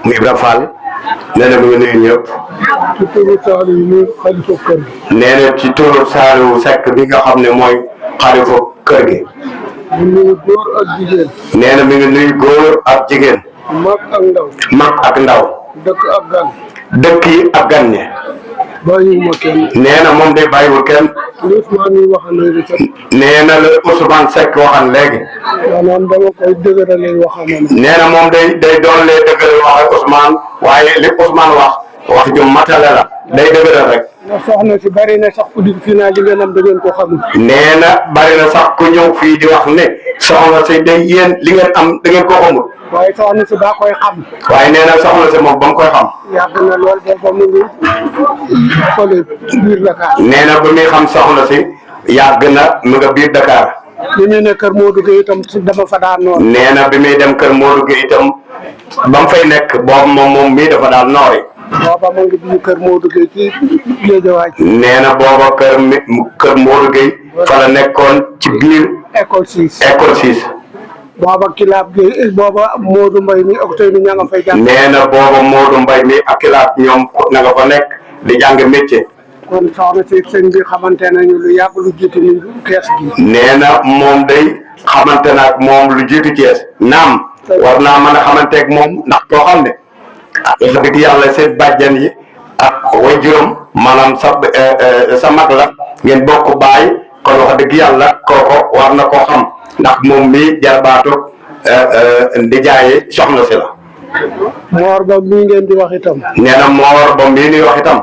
mu Ibra Fall nee na mu ngi nuyu ñëpp. ci turu Saliou mi xalifa kër gi. nee na ci turu Saliou Seck bi nga xam ne mooy xalifa kër gi. mu nuyu góor ak jigéen. nee na mi ngi nuyu góor ak jigéen. mag ak ndaw. mag ak ndaw. dëkk ak gan. dëkk yi ak gan ñi. bàyyiwuma kenn. nee na moom day bàyyiwul kenn. li Ousmane yi waxal léegi sax. nee na la Ousmane Seck waxan léegi. maanaam dama koy dëgëralee waxam. nee na moom day doon lee dëgëral waxe Ousmane waaye li Ousmane wax ju matale la day dëgëral rek. ndax soxna si bari na sax ku di fii naa li ngeen am da ngeen ko xamul. nee na bari na sax ku ñëw fii di wax ne soxna si day yéen li ngeen am da ngeen ko xamul. waaye soxna si baa koy xam. waaye nee na soxna si moom ba mu koy xam. yàgg na lool booba mu ngi fële biir Dakar. nee na ba muy xam soxna si yàgg na mu nga biir Dakar. li muy ne kër Modou Gueye itam dama fa daan noonu. nee na bi muy dem kër Modou Gueye itam ba mu fay nekk boobu moom mii dafa daan noori. booba mu ngi biir kër Modou Gueye ci Géejawaay. nee na booba kër Modou Gueye fa la nekkoon ci biir. école 6. école 6. booba Kilaab Gueye booba Modou Mbaye mi ak tey mi ña nga fay jàng. nee na booba Modou Mbaye mi ak Kilaab ñoom na nga fa nekk di jàng métier. kon soxna si sëñ bi xamante nañu lu yàgg lu jiitu ni kees gi. nee na moom day xamante na ak moom lu jiitu Thiès naam war naa mën a xamanteeg moom ndax koo xam ne wax dëgg yàlla seen bàjjan yi ak way juróom maanaam sa mag la ngeen bokk baay kon wax dëgg yàlla kooko war na koo xam ndax moom mii jarbaatu ndijaayi soxna si la. Moor ba mii ngeen di wax itam. nee na Moor ba mii ni wax itam.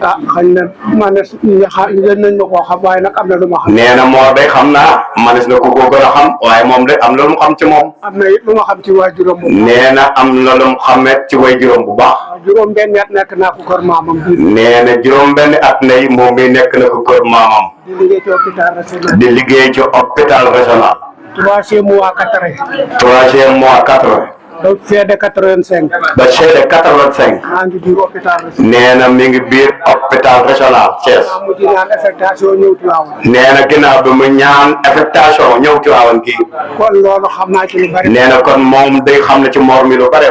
ah xañ na manes ngeen nañ ma koo xam waaye nag am na lu ma xam. nee na Moor day xam naa manes na ku ko gën a xam waaye moom de am na lu mu xam ci moom. am na it lu ma xam ci waajuram bu baax. nee na am na lu mu xamet ci waajuram bu baax. juróom benn at nekk naa ko kër maamam bii. nee na juróom benn at nay moom mi nekk na ko kër maamam. di liggéey ci hôpital régional. di liggéey ci hôpital régional. 3e mois 80. 3e mois 80. ba seede 85. ba seede 85. maa ngi biir hôpital régional. nee na mi ngi biir hôpital régional Thiès. maa mujj ñaan affectation ñëw Tivaouane. nee na ginnaaw bi mu ñaan affectation ñëw Tivaouane kii. kon loolu xam naa ci lu bari. nee na kon moom day xam ne ci Mor mi lu bare.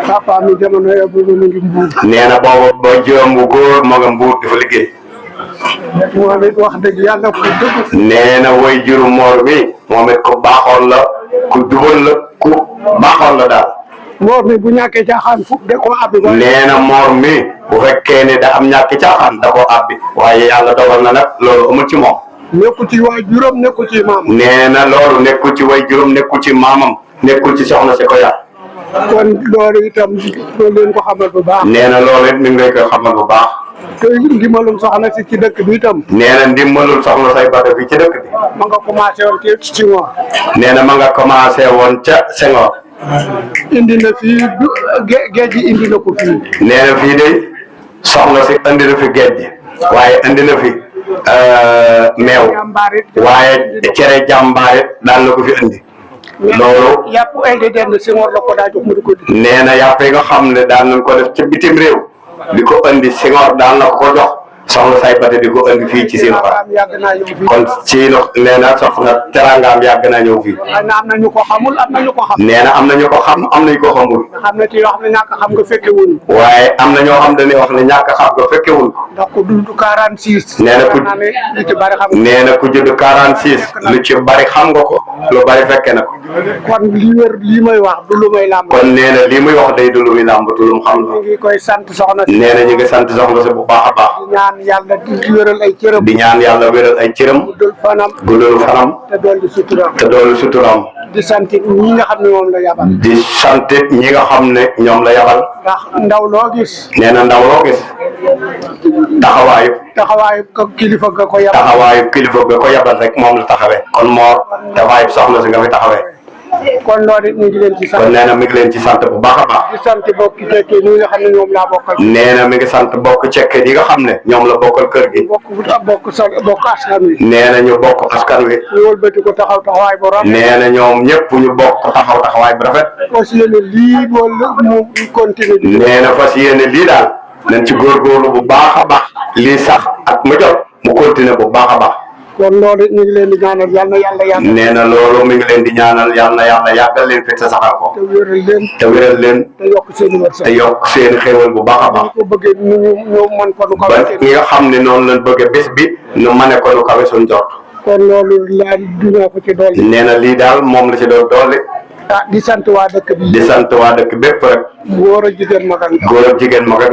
papa mi jamono yooyu bu mu ngi Mbuur. nee na booba ba juróom bu góor moo nga Mbuur di fa liggéey. moom it wax dëgg yàlla ko dëgg. nee na way juru Mor mi moom it ku baaxoon la ku jubal la ku baaxoon la daal. Mor mi bu ñàkkee caaxaan fu de ko abbi. nee na Mor mi bu fekkee ne da am ñàkk caaxaan da koo abbi waaye yàlla dogal na nag loolu amul ci moom. nekkul ci waa juróom nekkul ci maamam. nee na loolu nekkul ci way juróom nekkul ci maamam nekkul ci soxna si ko yar. kon loolu itam loolu leen ko xamal bu baax. nee na loolu it mi ngi lay koy xamal bu baax. te ndimbalum soxna si ci dëkk bi itam. nee na ndimbalul soxna say bata bi ci dëkk bi. ma nga commencé woon ci Senghor. nee na ma nga commencé woon ca Senghor. indi na fii géej gi indi na ko fii. nee na fii de soxna si indi na fi géej gi waaye indi na fi meew waaye cere jàmbaarit daan na ko fi indi loolu yàpp LDDN Senghor la ko daa jox mu di ko di. nee na yàpp yi nga xam ne daan nañ ko def ca bitim réew li ko andi Senghor daan na ko jox soxna say bate di ko andi fii ci seen xar yàgg naa ñëw fii. kon ci no nee na soxna teraangaam yàgg naa ñëw fii xëy na am na ñu ko xamul am na ñu ko xam. nee na am na ñu ko xam am nañu ko xamul xam na ci yoo xam ne ñàkk xam nga fekke wuñu. waaye am na ñoo xam dañuy wax ne ñàkk xam nga fekkewul ndax ku dund 46. nee na ku naa ne lu ci bari xam nga. nee na ku judd 46 lu ci bari xam nga ko lu bari fekke na ko kon li wér lii may wax du lu may làmb. kon nee na lii muy wax day du lu muy làmbatu lu mu xam ñu la ngi koy sant soxna si. nee na ñu ngi sant soxna si bu baax a baax di ñaan yàlla di wéral ay cëram. di ñaan yàlla wéral ay cëram guddal fanam. guddal fanam te dolli suturam. te doolu suturam di sant ñi nga xam ne moom la yabal. di sant ñi nga xam ne ñoom la yabal ndax ndaw loo gis. nee na ndaw loo gis taxawaayu kilifa ga ko yabal. taxawaayu kilifa ga ko yabal rek moom la taxawee kon moo dafay soxna si nga fi taxawee kon loolu it ñu ngi leen ci sant. kon nee na mi ngi leen ci sant bu baax a baax di sant bokki tekkee ñi nga xam ne ñoom laa bokkal. nee na mi ngi sant bokk cekke yi nga xam ne ñoom la bokkal kër gi bokk askan wi. nee na ñu bokk askan wi ñu wëlbati ko taxaw taxawaay bu rafet. nee na ñoom ñëpp ñu bokk taxaw taxawaay bu rafet aussi yéen lii mu continuer di. nee na fas yéene lii daal nañ ci góorgóorlu bu baax a baax lii sax ak mu jot mu continuer bu baax a baax kon loolu it ñu ngi leen di ñaanal yal na yàlla yàggal. nee na loolu mi ngi leen di ñaanal yal na yàlla yàggal leen fi te saxal ko te wéral leen. te wéral leen te yokk seen i wërsëg. te yokk seeni xéewal bu baax a baax ko bëggee ñu mën ko nu ko ba wàccee. ñi nga xam ne noonu lañ bëgg bés bi nu mane ko nu kawe suñ jot kon loolu laa dinaa ko ci dolli. nee na lii daal moom la ci doon dolli di sant waa dëkk bi. di sant waa dëkk bépp rek góor a jigéen mag ak ndaw. góor ak jigéen mag ak